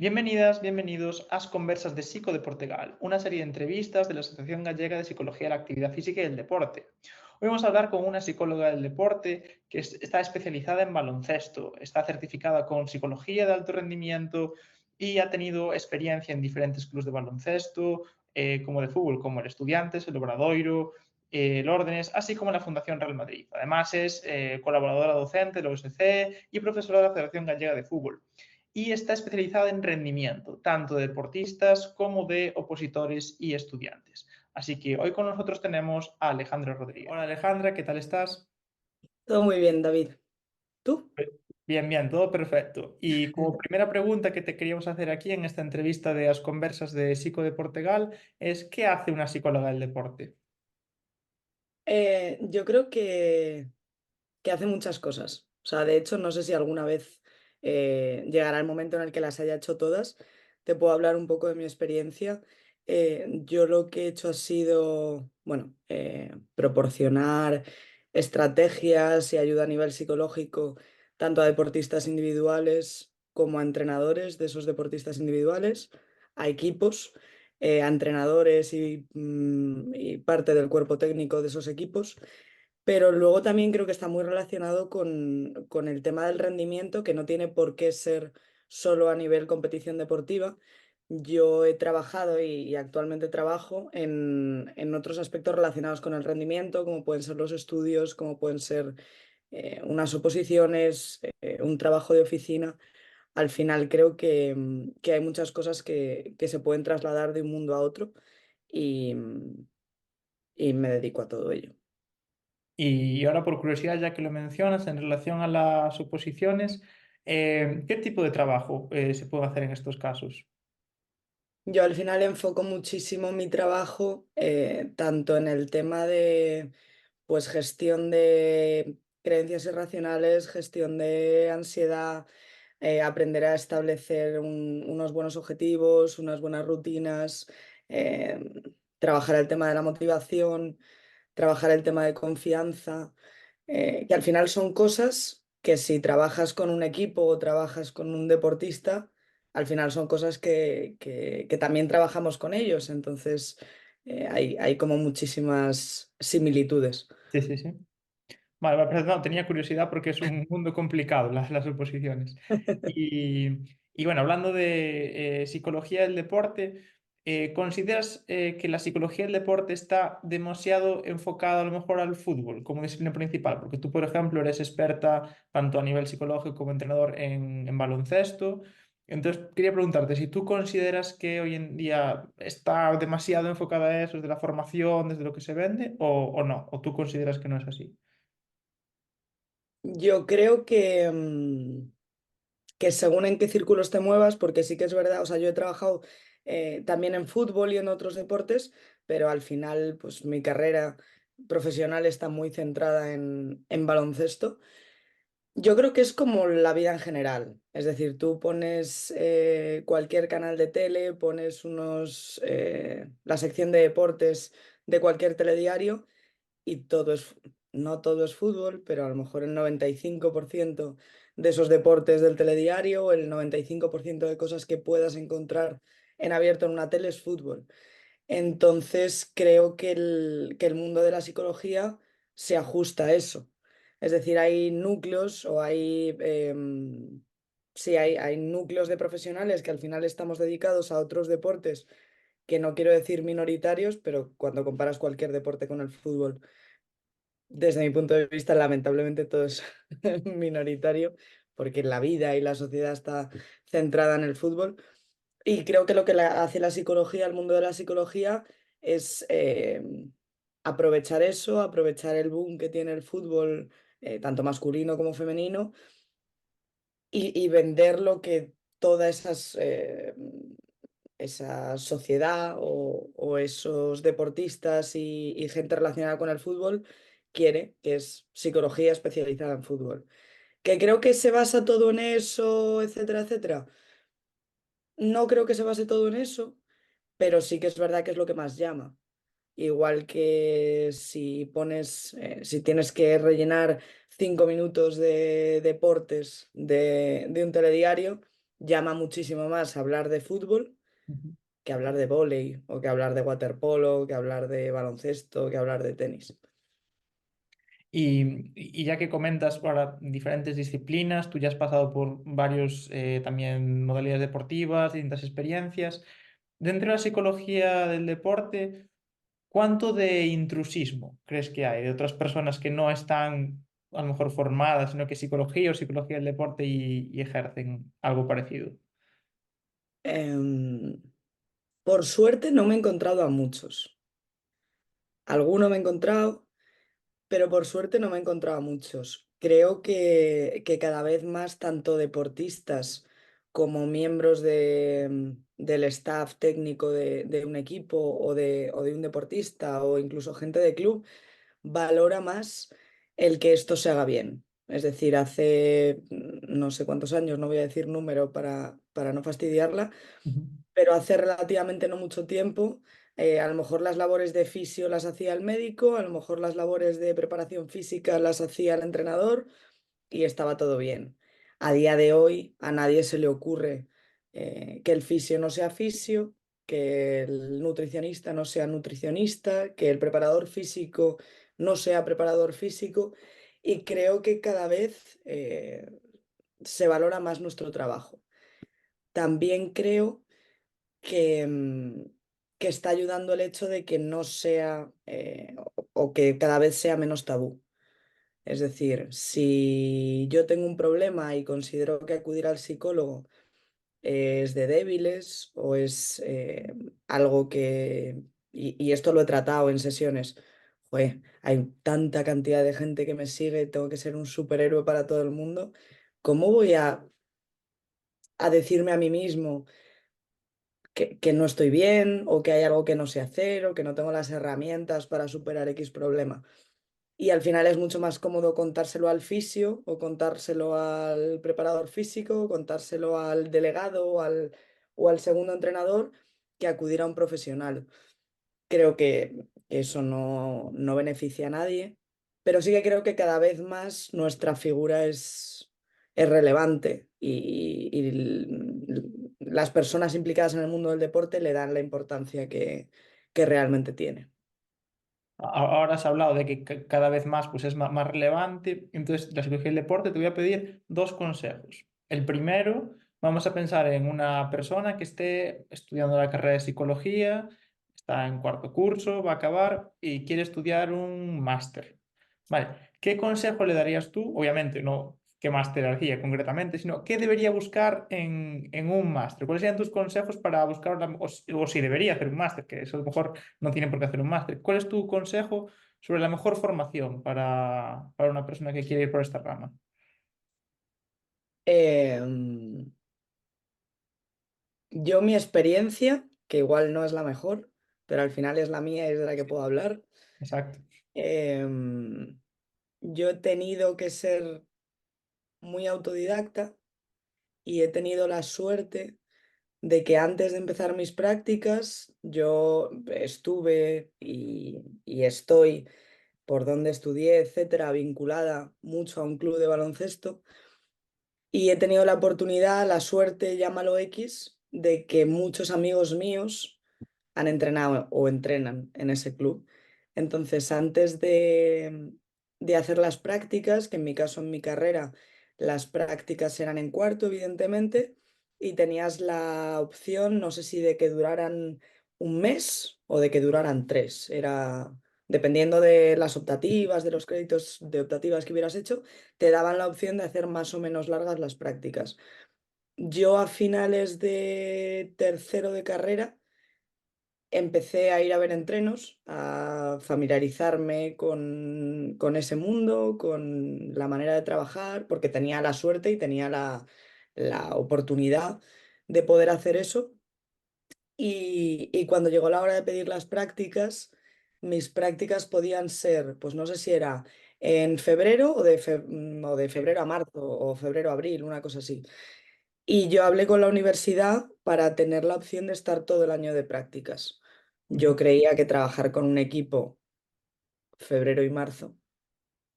Bienvenidas, bienvenidos a As Conversas de Psico de Portugal, una serie de entrevistas de la Asociación Gallega de Psicología de la Actividad Física y el Deporte. Hoy vamos a hablar con una psicóloga del deporte que está especializada en baloncesto, está certificada con psicología de alto rendimiento y ha tenido experiencia en diferentes clubes de baloncesto, como de fútbol, como el Estudiantes, el Obradoiro, el Órdenes, así como la Fundación Real Madrid. Además es colaboradora docente de la OSC y profesora de la Federación Gallega de Fútbol y está especializada en rendimiento, tanto de deportistas como de opositores y estudiantes. Así que hoy con nosotros tenemos a Alejandra Rodríguez. Hola Alejandra, ¿qué tal estás? Todo muy bien, David. ¿Tú? Bien, bien, todo perfecto. Y como primera pregunta que te queríamos hacer aquí en esta entrevista de las conversas de Psico de Portugal es ¿qué hace una psicóloga del deporte? Yo creo que hace muchas cosas. O sea, de hecho, no sé si alguna vez llegará el momento en el que las haya hecho todas. Te puedo hablar un poco de mi experiencia. Yo lo que he hecho ha sido, bueno, proporcionar estrategias y ayuda a nivel psicológico, tanto a deportistas individuales como a entrenadores de esos deportistas individuales, a equipos, a entrenadores y parte del cuerpo técnico de esos equipos. Pero luego también creo que está muy relacionado con el tema del rendimiento, que no tiene por qué ser solo a nivel competición deportiva. Yo he trabajado y actualmente trabajo en otros aspectos relacionados con el rendimiento, como pueden ser los estudios, como pueden ser unas oposiciones, un trabajo de oficina. Al final creo que hay muchas cosas que se pueden trasladar de un mundo a otro y, y me dedico a todo ello. Y ahora por curiosidad, ya que lo mencionas, en relación a las oposiciones, ¿qué tipo de trabajo se puede hacer en estos casos? Yo al final enfoco muchísimo mi trabajo tanto en el tema de pues gestión de creencias irracionales, gestión de ansiedad, aprender a establecer unos buenos objetivos, unas buenas rutinas, eh, trabajar el tema de la motivación, trabajar el tema de confianza, que al final son cosas que si trabajas con un equipo o trabajas con un deportista, al final son cosas que también trabajamos con ellos. Entonces, hay como muchísimas similitudes. Sí, sí, sí. Vale, vale, pero no, tenía curiosidad porque es un mundo complicado las oposiciones. Y bueno, hablando de psicología del deporte, ¿consideras que la psicología del deporte está demasiado enfocada a lo mejor al fútbol como disciplina principal? Porque tú, por ejemplo, eres experta tanto a nivel psicológico como entrenador en baloncesto. Entonces, quería preguntarte si tú consideras que hoy en día está demasiado enfocada a eso, desde la formación, desde lo que se vende, o no, o tú consideras que no es así. Yo creo que según en qué círculos te muevas, porque sí que es verdad, o sea, yo he trabajado también en fútbol y en otros deportes, pero al final, pues mi carrera profesional está muy centrada en baloncesto. Yo creo que es como la vida en general, es decir, tú pones cualquier canal de tele, pones la sección de deportes de cualquier telediario y no todo es fútbol, pero a lo mejor el 95% de esos deportes del telediario o el 95% de cosas que puedas encontrar en abierto en una tele es fútbol. Entonces creo que el mundo de la psicología se ajusta a eso. Es decir, hay núcleos o sí, hay núcleos de profesionales que al final estamos dedicados a otros deportes que no quiero decir minoritarios, pero cuando comparas cualquier deporte con el fútbol, desde mi punto de vista, lamentablemente todo es minoritario, porque la vida y la sociedad está centrada en el fútbol. Y creo que lo que hace la psicología, el mundo de la psicología, es aprovechar eso, aprovechar el boom que tiene el fútbol, tanto masculino como femenino, y vender lo que toda esa sociedad o esos deportistas y gente relacionada con el fútbol quiere, que es psicología especializada en fútbol. ¿Que creo que se basa todo en eso, etcétera, etcétera? No creo que se base todo en eso, pero sí que es verdad que es lo que más llama. Igual que si tienes que rellenar 5 minutos de deportes de un telediario, llama muchísimo más hablar de fútbol Ujú. que hablar de vóley o que hablar de waterpolo, que hablar de baloncesto, que hablar de tenis. Y ya que comentas para diferentes disciplinas, tú ya has pasado por varios también modalidades deportivas, distintas experiencias. Dentro de la psicología del deporte, ¿cuánto de intrusismo crees que hay de otras personas que no están a lo mejor formadas, sino que psicología o psicología del deporte y ejercen algo parecido? Em, por suerte no me he encontrado a muchos. Alguno me he encontrado, pero por suerte no me he encontrado a muchos. Creo que cada vez más tanto deportistas como miembros del staff técnico de un equipo o de un deportista o incluso gente de club valora más el que esto se haga bien. Es decir, hace no sé cuántos años, no voy a decir número para no fastidiarla, Ujú. pero hace relativamente no mucho tiempo, a lo mejor las labores de fisio las hacía el médico, a lo mejor las labores de preparación física las hacía el entrenador y estaba todo bien. A día de hoy a nadie se le ocurre que el fisio no sea fisio, que el nutricionista no sea nutricionista, que el preparador físico no sea preparador físico y creo que cada vez se valora más nuestro trabajo. También creo que, que está ayudando el hecho de que no sea o que cada vez sea menos tabú. Es decir, si yo tengo un problema y considero que acudir al psicólogo es de débiles o es algo que... Y esto lo he tratado en sesiones. Joder, hay tanta cantidad de gente que me sigue, tengo que ser un superhéroe para todo el mundo. ¿Cómo voy a decirme a mí mismo que no estoy bien o que hay algo que no sé hacer o que no tengo las herramientas para superar X problema? Y al final es mucho más cómodo contárselo al fisio o contárselo al preparador físico, o contárselo al delegado o al segundo entrenador que acudir a un profesional. Creo que eso no beneficia a nadie, pero sí que creo que cada vez más nuestra figura es relevante y las personas implicadas en el mundo del deporte le dan la importancia que realmente tiene. Ahora has hablado de que cada vez más pues, es más relevante. Entonces, la psicología del deporte, te voy a pedir dos consejos. El primero, vamos a pensar en una persona que esté estudiando la carrera de psicología, está en cuarto curso, va a acabar y quiere estudiar un máster. Vale, ¿qué consejo le darías tú? Obviamente, no qué máster haría concretamente, sino qué debería buscar en un máster. ¿Cuáles serían tus consejos para buscar, o si debería hacer un máster, que eso a lo mejor no tienen por qué hacer un máster? ¿Cuál es tu consejo sobre la mejor formación para una persona que quiere ir por esta rama? Em, Yo mi experiencia, que igual no es la mejor, pero al final es la mía y es de la que puedo hablar, Exacto. em, yo he tenido que ser muy autodidacta y he tenido la suerte de que antes de empezar mis prácticas yo estuve y estoy por donde estudié, etcétera, vinculada mucho a un club de baloncesto y he tenido la oportunidad, la suerte, llámalo X, de que muchos amigos míos han entrenado o entrenan en ese club. Entonces, antes de hacer las prácticas, que en mi caso, en mi carrera, las prácticas eran en cuarto, evidentemente, y tenías la opción, no sé si de que duraran un mes o de que duraran tres. Era, dependiendo de las optativas, de los créditos de optativas que hubieras hecho, te daban la opción de hacer más o menos largas las prácticas. Yo a finales de tercero de carrera empecé a ir a ver entrenos, a familiarizarme con ese mundo, con la manera de trabajar, porque tenía la suerte y tenía la oportunidad de poder hacer eso. Y cuando llegó la hora de pedir las prácticas, mis prácticas podían ser, pues no sé si era en febrero o de febrero a marzo o febrero a abril, una cosa así. Y yo hablé con la universidad para tener la opción de estar todo el año de prácticas. Yo Ujú. creía que trabajar con un equipo febrero y marzo,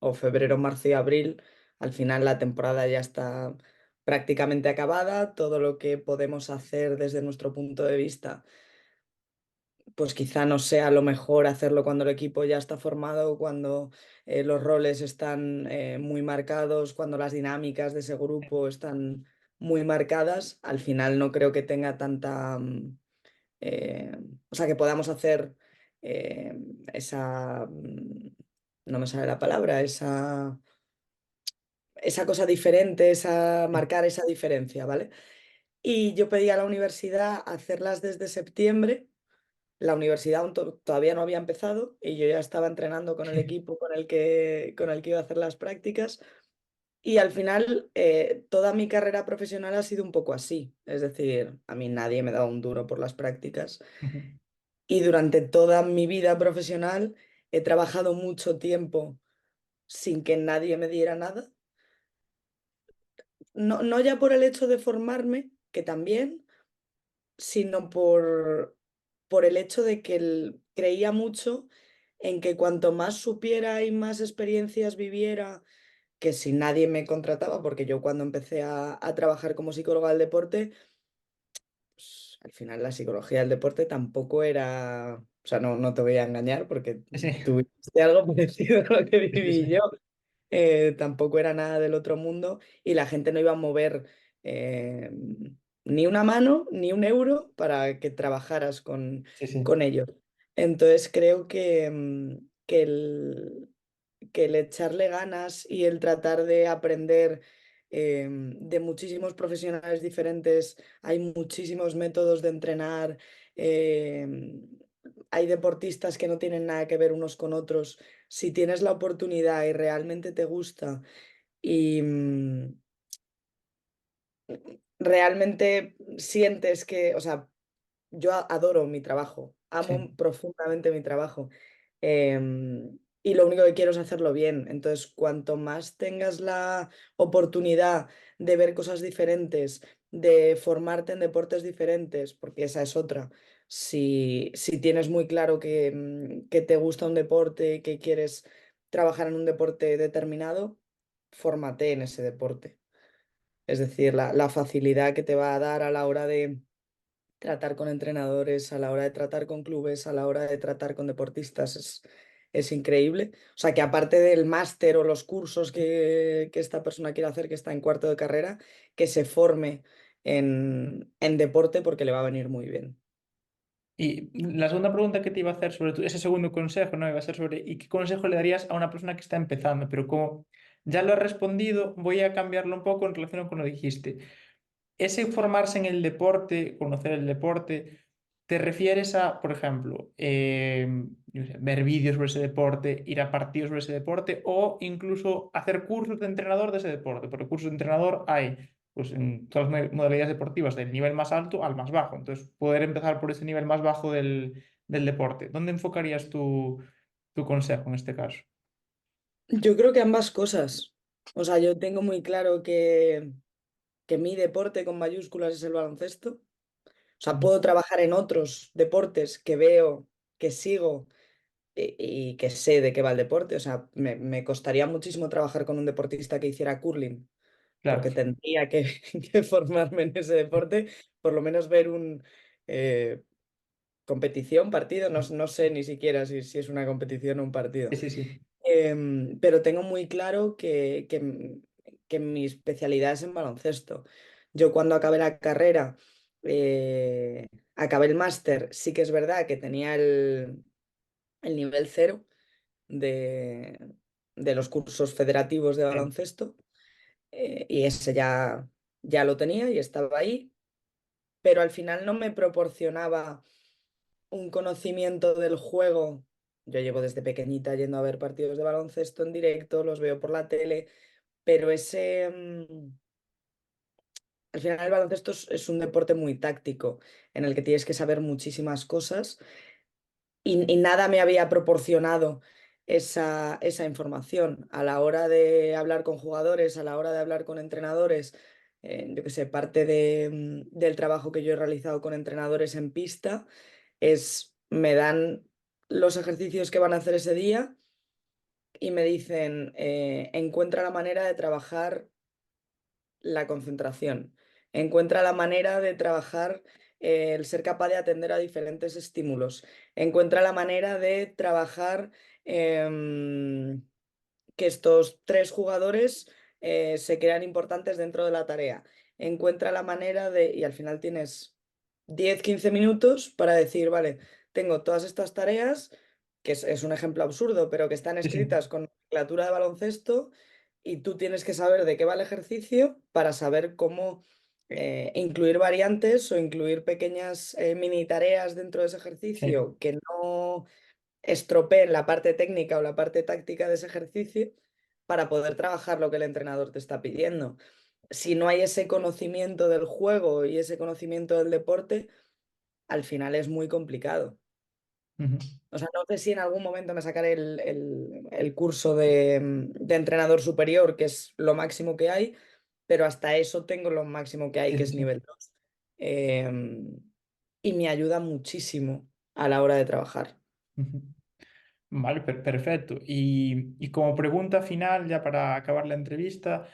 o febrero, marzo y abril, al final la temporada ya está prácticamente acabada, todo lo que podemos hacer desde nuestro punto de vista, pues quizá no sea lo mejor hacerlo cuando el equipo ya está formado, cuando los roles están muy marcados, cuando las dinámicas de ese grupo están muy marcadas. Al final no creo que tenga tanta, eh, o sea, que podamos hacer eh, esa, no me sale la palabra, esa cosa diferente, marcar esa diferencia, ¿vale? Y yo pedí a la universidad hacerlas desde septiembre. La universidad todavía no había empezado y yo ya estaba entrenando con el equipo con el que iba a hacer las prácticas. Y al final, toda mi carrera profesional ha sido un poco así. Es decir, a mí nadie me daba un duro por las prácticas. Y durante toda mi vida profesional he trabajado mucho tiempo sin que nadie me diera nada. No, no ya por el hecho de formarme, que también, sino por el hecho de que creía mucho en que cuanto más supiera y más experiencias viviera, que si nadie me contrataba, porque yo cuando empecé a trabajar como psicóloga del deporte, pues, al final la psicología del deporte tampoco era, o sea, no, no te voy a engañar porque Sí, tuviste algo parecido a lo que sí, sí, viví yo. sí. Tampoco era nada del otro mundo y la gente no iba a mover eh, ni una mano ni un euro para que trabajaras Sí, sí. con ellos. Entonces creo que el echarle ganas y el tratar de aprender de muchísimos profesionales diferentes, hay muchísimos métodos de entrenar, hay deportistas que no tienen nada que ver unos con otros. Si tienes la oportunidad y realmente te gusta y realmente sientes que, o sea, yo adoro mi trabajo, Sí. amo profundamente mi trabajo, y lo único que quiero es hacerlo bien. Entonces, cuanto más tengas la oportunidad de ver cosas diferentes, de formarte en deportes diferentes, porque esa es otra. Si tienes muy claro que te gusta un deporte, que quieres trabajar en un deporte determinado, fórmate en ese deporte. Es decir, la facilidad que te va a dar a la hora de tratar con entrenadores, a la hora de tratar con clubes, a la hora de tratar con deportistas, es increíble. O sea que aparte del máster o los cursos que esta persona quiere hacer, que está en cuarto de carrera, que se forme en deporte porque le va a venir muy bien. Y la segunda pregunta que te iba a hacer sobre ese segundo consejo, ¿no? Iba a ser sobre, ¿y qué consejo le darías a una persona que está empezando? Pero como ya lo he respondido, voy a cambiarlo un poco en relación con lo que dijiste. Ese formarse en el deporte, conocer el deporte, ¿te refieres a, por ejemplo, yo sé, ver vídeos sobre ese deporte, ir a partidos sobre ese deporte o incluso hacer cursos de entrenador de ese deporte? Porque cursos de entrenador hay pues, en todas las modalidades deportivas, del nivel más alto al más bajo. Entonces, poder empezar por ese nivel más bajo del deporte. ¿Dónde enfocarías tu consejo en este caso? Yo creo que ambas cosas. O sea, yo tengo muy claro que mi deporte con mayúsculas es el baloncesto. O sea, Ujú. puedo trabajar en otros deportes que veo, que sigo y que sé de qué va el deporte. O sea, me costaría muchísimo trabajar con un deportista que hiciera curling, Claro. porque tendría que, que formarme en ese deporte, por lo menos ver un eh, competición, partido, no, no sé ni siquiera si es una competición o un partido. Sí, sí, sí. Pero tengo muy claro que mi especialidad es en baloncesto. Yo cuando acabé la carrera, acabé el máster, sí que es verdad que tenía el nivel cero de, de los cursos federativos de Sí. baloncesto, y ese ya lo tenía y estaba ahí, pero al final no me proporcionaba un conocimiento del juego. Yo llevo desde pequeñita yendo a ver partidos de baloncesto en directo, los veo por la tele, pero al final el baloncesto es un deporte muy táctico, en el que tienes que saber muchísimas cosas y nada me había proporcionado esa información a la hora de hablar con jugadores, a la hora de hablar con entrenadores. Yo que sé, parte del trabajo que yo he realizado con entrenadores en pista me dan los ejercicios que van a hacer ese día y me dicen, encuentra la manera de trabajar la concentración. Encuentra la manera de trabajar el ser capaz de atender a diferentes estímulos. Encuentra la manera de trabajar que estos tres jugadores se crean importantes dentro de la tarea. Encuentra la manera de, y al final tienes 10-15 minutos para decir, vale, tengo todas estas tareas, que es un ejemplo absurdo, pero que están Sí, sí. escritas con nomenclatura de baloncesto y tú tienes que saber de qué va el ejercicio para saber cómo incluir variantes o incluir pequeñas mini tareas dentro de ese Sí. ejercicio que no estropeen la parte técnica o la parte táctica de ese ejercicio para poder trabajar lo que el entrenador te está pidiendo. Si no hay ese conocimiento del juego y ese conocimiento del deporte, al final es muy complicado. Ujú. O sea, no sé si en algún momento me sacaré el curso de entrenador superior, que es lo máximo que hay, pero hasta eso tengo lo máximo que hay, Sí, que sí, es sí. nivel 2. Em, y me ayuda muchísimo a la hora de trabajar. Ujú. Vale, perfecto. Y como pregunta final, ya para acabar la entrevista,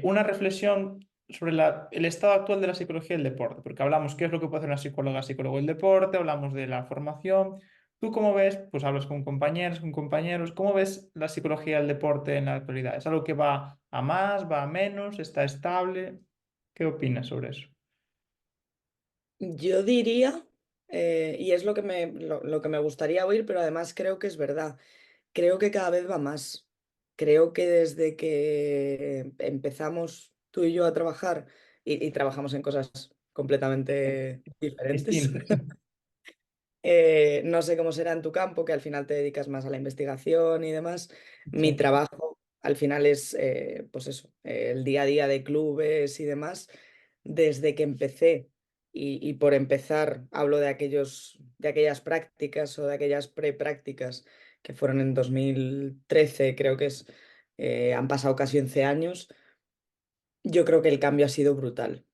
una reflexión sobre el estado actual de la psicología del deporte, porque hablamos qué es lo que puede hacer una psicóloga, psicólogo del deporte, hablamos de la formación. ¿Tú cómo ves? Pues hablas con compañeros, con compañeros. ¿Cómo ves la psicología del deporte en la actualidad? ¿Es algo que va a más, va a menos, está estable? ¿Qué opinas sobre eso? Yo diría, y es lo que me gustaría oír, pero además creo que es verdad, creo que cada vez va más. Creo que desde que empezamos tú y yo a trabajar, y trabajamos en cosas completamente diferentes, Distinto, sí. no sé cómo será en tu campo, que al final te dedicas más a la investigación y demás. Mi Sí. trabajo al final es, pues eso, el día a día de clubes y demás. Desde que empecé, y por empezar hablo de aquellas prácticas o de aquellas preprácticas que fueron en 2013, creo que es, han pasado casi 11 años. Yo creo que el cambio ha sido brutal.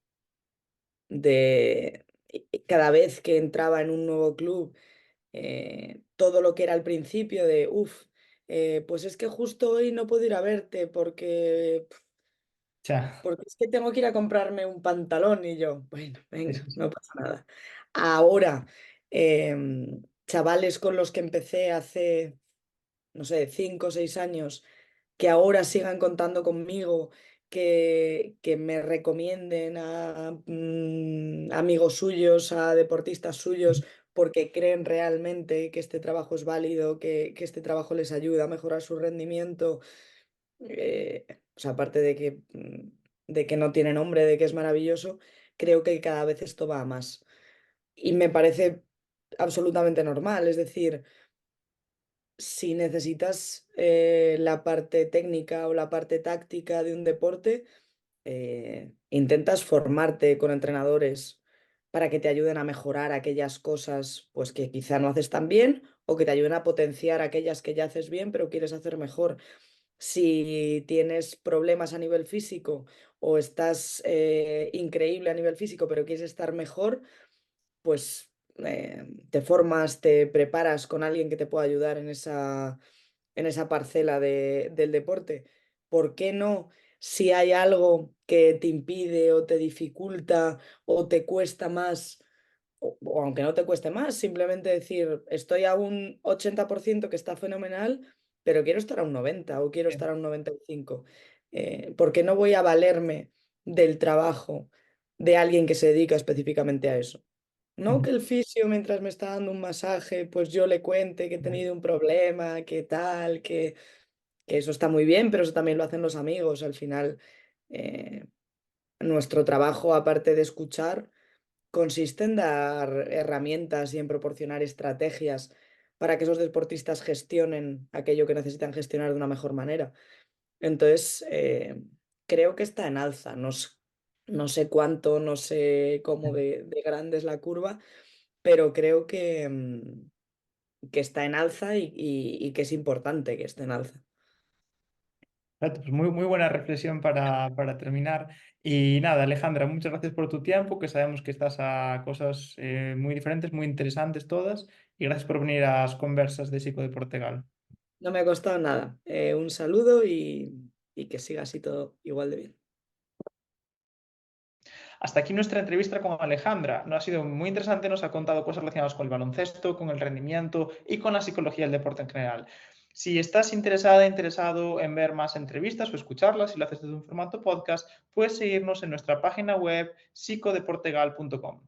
Cada vez que entraba en un nuevo club, todo lo que era al principio de, uff, pues es que justo hoy no puedo ir a verte Ya. porque es que tengo que ir a comprarme un pantalón y yo, bueno, Sí, venga, sí, sí. no pasa nada. Ahora, chavales con los que empecé hace, no sé, 5 o 6 años, que ahora sigan contando conmigo, que me recomienden a amigos suyos, a deportistas suyos, porque creen realmente que este trabajo es válido, que este trabajo les ayuda a mejorar su rendimiento. O sea, aparte de que no tiene nombre, de que es maravilloso, creo que cada vez esto va a más. Y me parece absolutamente normal. Es decir, si necesitas la parte técnica o la parte táctica de un deporte, intentas formarte con entrenadores para que te ayuden a mejorar aquellas cosas pues que quizá no haces tan bien o que te ayuden a potenciar aquellas que ya haces bien pero quieres hacer mejor. Si tienes problemas a nivel físico o estás increíble a nivel físico pero quieres estar mejor, pues te formas, te preparas con alguien que te pueda ayudar en esa parcela del deporte. ¿Por qué no? Si hay algo que te impide o te dificulta o te cuesta más, o aunque no te cueste más, simplemente decir, estoy a un 80% que está fenomenal, pero quiero estar a un 90 o quiero estar a un 95. ¿Por qué no voy a valerme del trabajo de alguien que se dedica específicamente a eso? No Ujú. que el fisio, mientras me está dando un masaje, pues yo le cuente que he tenido un problema, que tal, que eso está muy bien, pero eso también lo hacen los amigos. Al final, eh, nuestro trabajo, aparte de escuchar, consiste en dar herramientas y en proporcionar estrategias para que esos deportistas gestionen aquello que necesitan gestionar de una mejor manera. Entonces, creo que está en alza. No sé cuánto, no sé cómo de grande es la curva, pero creo que está en alza y que es importante que esté en alza. Perfecto, pues muy, muy buena reflexión para terminar. Y nada, Alejandra, muchas gracias por tu tiempo, que sabemos que estás a cosas muy diferentes, muy interesantes todas. Y gracias por venir a las conversas de Psico de Portugal. No me ha costado nada. Un saludo y que siga así todo igual de bien. Hasta aquí nuestra entrevista con Alejandra. Nos ha sido muy interesante, nos ha contado cosas relacionadas con el baloncesto, con el rendimiento y con la psicología del deporte en general. Si estás interesado en ver más entrevistas o escucharlas, si lo haces desde un formato podcast, puedes seguirnos en nuestra página web psicodeportegal.com.